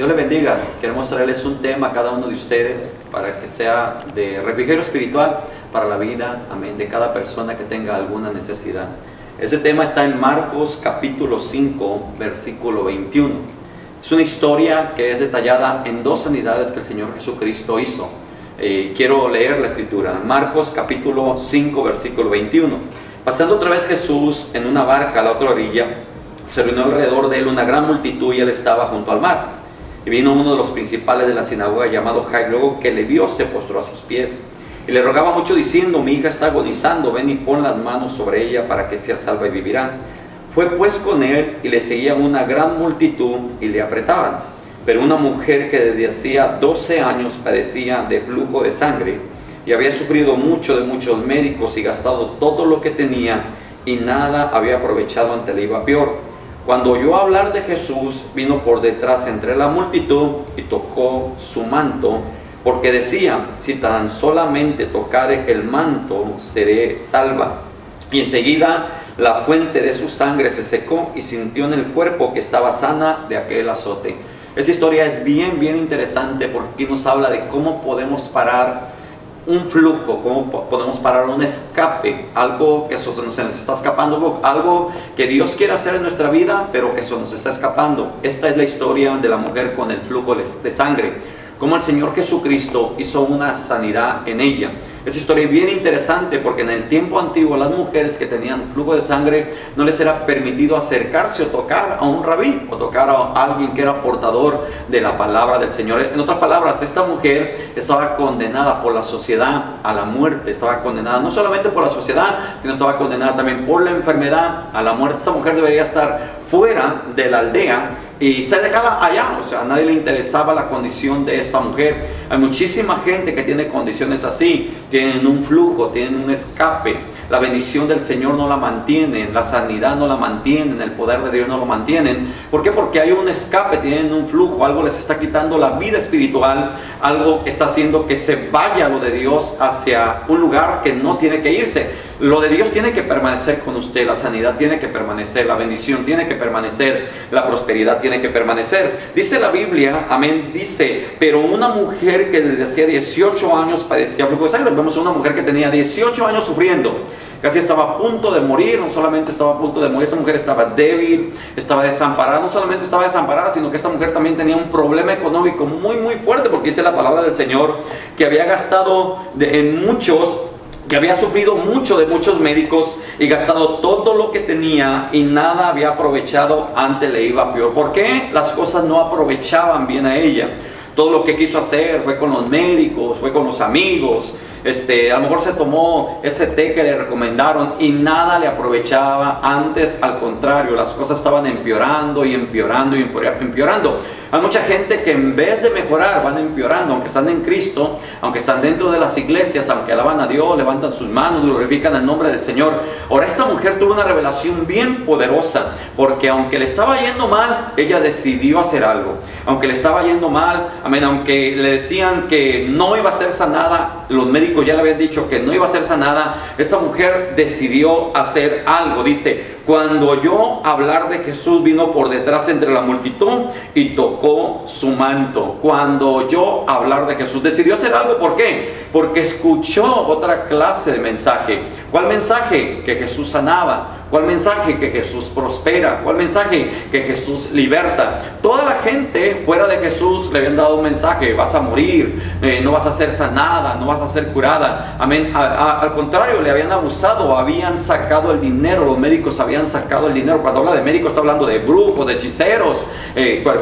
Dios les bendiga. Queremos traerles un tema a cada uno de ustedes para que sea de refrigerio espiritual para la vida, amén, de cada persona que tenga alguna necesidad. Ese tema está en Marcos capítulo 5, versículo 21. Es una historia que es detallada en dos sanidades que el Señor Jesucristo hizo. Quiero leer la escritura. Marcos capítulo 5, versículo 21. Pasando otra vez Jesús en una barca a la otra orilla, se reunió alrededor de él una gran multitud y él estaba junto al mar. Y vino uno de los principales de la sinagoga llamado Jairo, luego que le vio se postró a sus pies y le rogaba mucho diciendo: mi hija está agonizando, ven y pon las manos sobre ella para que sea salva y vivirá. Fue pues con él y le seguía una gran multitud y le apretaban. Pero una mujer que desde hacía 12 años padecía de flujo de sangre y había sufrido mucho de muchos médicos y gastado todo lo que tenía y nada había aprovechado, ante le iba peor. Cuando oyó hablar de Jesús, vino por detrás entre la multitud y tocó su manto, porque decía: si tan solamente tocare el manto, seré salva. Y enseguida la fuente de su sangre se secó y sintió en el cuerpo que estaba sana de aquel azote. Esa historia es bien interesante, porque aquí nos habla de cómo podemos parar un flujo, cómo podemos parar un escape, algo que se nos está escapando, algo que Dios quiere hacer en nuestra vida, pero que se nos está escapando. Esta es la historia de la mujer con el flujo de sangre, cómo el Señor Jesucristo hizo una sanidad en ella. Esa historia es bien interesante, porque en el tiempo antiguo las mujeres que tenían flujo de sangre no les era permitido acercarse o tocar a un rabí o tocar a alguien que era portador de la palabra del Señor. En otras palabras, esta mujer estaba condenada por la sociedad a la muerte. Estaba condenada no solamente por la sociedad, sino estaba condenada también por la enfermedad a la muerte. Esta mujer debería estar fuera de la aldea y ser dejada allá. O sea, a nadie le interesaba la condición de esta mujer. Hay muchísima gente que tiene condiciones así, tienen un flujo, tienen un escape. La bendición del Señor no la mantienen, la sanidad no la mantienen, el poder de Dios no lo mantienen. ¿Por qué? Porque hay un escape, tienen un flujo, algo les está quitando la vida espiritual, algo está haciendo que se vaya lo de Dios hacia un lugar que no tiene que irse. Lo de Dios tiene que permanecer con usted, la sanidad tiene que permanecer, la bendición tiene que permanecer, la prosperidad tiene que permanecer. Dice la Biblia, amén, dice: pero una mujer que desde hacía 18 años padecía flujo de sangre. Vemos a una mujer que tenía 18 años sufriendo, casi estaba a punto de morir. No solamente estaba a punto de morir, esta mujer estaba débil, estaba desamparada. No solamente estaba desamparada, sino que esta mujer también tenía un problema económico muy fuerte, porque dice la palabra del Señor que había gastado que había sufrido mucho de muchos médicos y gastado todo lo que tenía y nada había aprovechado, antes le iba peor. ¿Por qué? Las cosas no aprovechaban bien a ella. Todo lo que quiso hacer fue con los médicos, fue con los amigos. A lo mejor se tomó ese té que le recomendaron y nada le aprovechaba. Antes, al contrario, las cosas estaban empeorando y empeorando. Hay mucha gente que en vez de mejorar van empeorando, aunque están en Cristo, aunque están dentro de las iglesias, aunque alaban a Dios, levantan sus manos, glorifican el nombre del Señor. Ahora, esta mujer tuvo una revelación bien poderosa, porque aunque le estaba yendo mal, ella decidió hacer algo. Aunque le estaba yendo mal, amén, aunque le decían que no iba a ser sanada, los médicos ya le habían dicho que no iba a ser sanada, esta mujer decidió hacer algo. Dice: cuando oyó hablar de Jesús, vino por detrás entre la multitud y tocó su manto. Cuando oyó hablar de Jesús, decidió hacer algo. ¿Por qué? Porque escuchó otra clase de mensaje. ¿Cuál mensaje? Que Jesús sanaba. ¿Cuál mensaje? Que Jesús prospera. ¿Cuál mensaje? Que Jesús liberta. Toda la gente fuera de Jesús le habían dado un mensaje: vas a morir, no vas a ser sanada, no vas a ser curada. Amén. Al contrario, le habían abusado, habían sacado el dinero. Los médicos habían sacado el dinero. Cuando habla de médicos, está hablando de brujos, de hechiceros,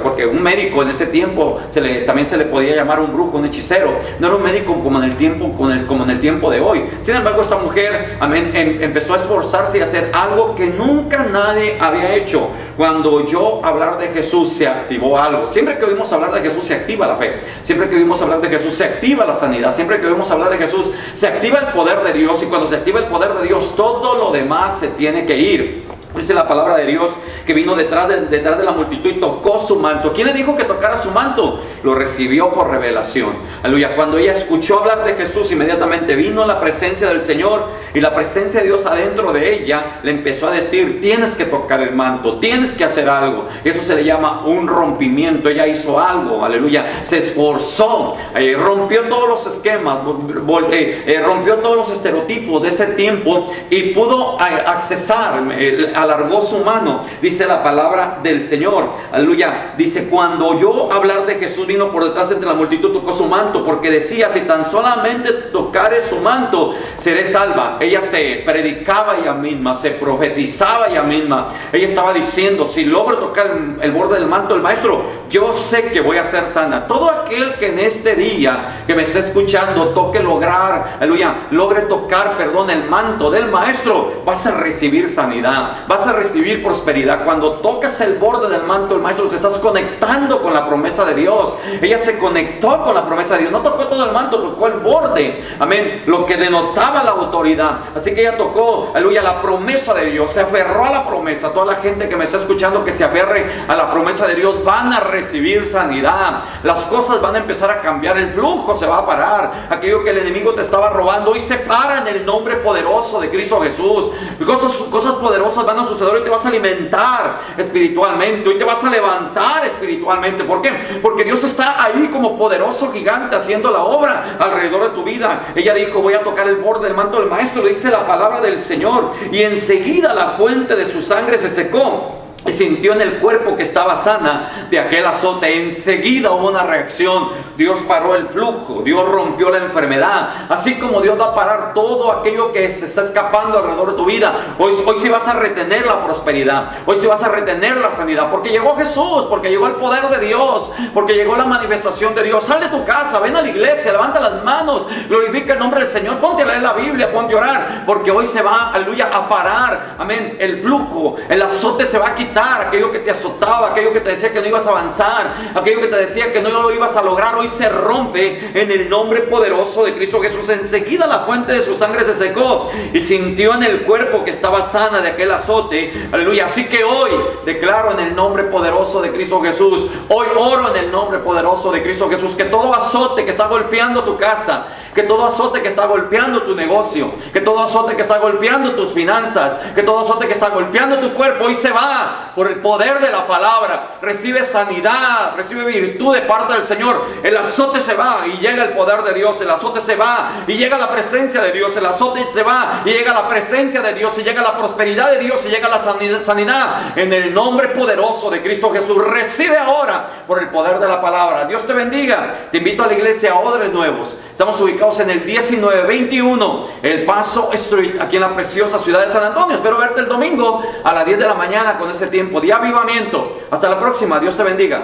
porque un médico en ese tiempo también se le podía llamar un brujo, un hechicero. No era un médico como en el tiempo de hoy. Sin embargo, esta mujer, amén, empezó a esforzarse y a hacer algo que nunca nadie había hecho. Cuando oyó hablar de Jesús, se activó algo. Siempre que oímos hablar de Jesús, se activa la fe. Siempre que oímos hablar de Jesús, se activa la sanidad. Siempre que oímos hablar de Jesús, se activa el poder de Dios. Y cuando se activa el poder de Dios, todo lo demás se tiene que ir. Dice la palabra de Dios que vino detrás de la multitud y tocó su manto. ¿Quién le dijo que tocara su manto? Lo recibió por revelación. Aleluya. Cuando ella escuchó hablar de Jesús, inmediatamente vino la presencia del Señor, y la presencia de Dios adentro de ella le empezó a decir: tienes que tocar el manto, tienes que hacer algo. Eso se le llama un rompimiento. Ella hizo algo, aleluya, se esforzó, rompió todos los esquemas, rompió todos los estereotipos de ese tiempo y pudo accesar, alargó su mano. Dice la palabra del Señor, aleluya, dice: cuando oyó hablar de Jesús, vino por detrás entre la multitud, tocó su manto, porque decía: si tan solamente tocare su manto, seré salva. Ella se predicaba ella misma, se profetizaba ella misma. Ella estaba diciendo: si logro tocar el borde del manto del Maestro, yo sé que voy a ser sana. Todo aquel que en este día que me está escuchando logre tocar, el manto del Maestro, vas a recibir sanidad, vas a recibir prosperidad. Cuando tocas el borde del manto del Maestro, te estás conectando con la promesa de Dios. Ella se conectó con la promesa de Dios, no tocó todo el manto, tocó el borde, amén, lo que denotaba la autoridad. Así que ella tocó, aleluya, la promesa de Dios, se aferró a la promesa. Toda la gente que me está escuchando que se aferre a la promesa de Dios, van a recibir sanidad, las cosas van a empezar a cambiar, el flujo se va a parar. Aquello que el enemigo te estaba robando, hoy se para en el nombre poderoso de Cristo Jesús. Cosas poderosas van a suceder. Hoy te vas a alimentar espiritualmente, hoy te vas a levantar espiritualmente. ¿Por qué? Porque Dios está ahí como poderoso gigante haciendo la obra alrededor de tu vida. Ella dijo: voy a tocar el borde del manto del Maestro, dice la palabra del Señor, y enseguida la fuente de su sangre se secó, y sintió en el cuerpo que estaba sana de aquel azote. Enseguida hubo una reacción. Dios paró el flujo, Dios rompió la enfermedad. Así como Dios va a parar todo aquello que se está escapando alrededor de tu vida, hoy sí vas a retener la prosperidad, hoy sí vas a retener la sanidad, porque llegó Jesús, porque llegó el poder de Dios, porque llegó la manifestación de Dios. Sal de tu casa, ven a la iglesia, levanta las manos, glorifica el nombre del Señor, ponte a leer la Biblia, ponte a orar, porque hoy se va, aleluya, a parar, amén, el flujo, el azote se va a quitar. Aquello que te azotaba, aquello que te decía que no ibas a avanzar, aquello que te decía que no lo ibas a lograr, hoy se rompe en el nombre poderoso de Cristo Jesús. Enseguida la fuente de su sangre se secó, y sintió en el cuerpo que estaba sana de aquel azote. Aleluya. Así que hoy declaro en el nombre poderoso de Cristo Jesús, hoy oro en el nombre poderoso de Cristo Jesús, que todo azote que está golpeando tu casa, que todo azote que está golpeando tu negocio, que todo azote que está golpeando tus finanzas, que todo azote que está golpeando tu cuerpo, hoy se va por el poder de la palabra. Recibe sanidad, recibe virtud de parte del Señor. El azote se va y llega el poder de Dios. El azote se va y llega la presencia de Dios. El azote se va y llega la presencia de Dios, y llega la prosperidad de Dios, y llega la sanidad en el nombre poderoso de Cristo Jesús. Recibe ahora por el poder de la palabra. Dios te bendiga. Te invito a la iglesia Odres Nuevos. Estamos ubicados en el 1921 El Paso Street, aquí en la preciosa ciudad de San Antonio. Espero verte el domingo a las 10 de la mañana con ese tiempo de avivamiento. Hasta la próxima. Dios te bendiga.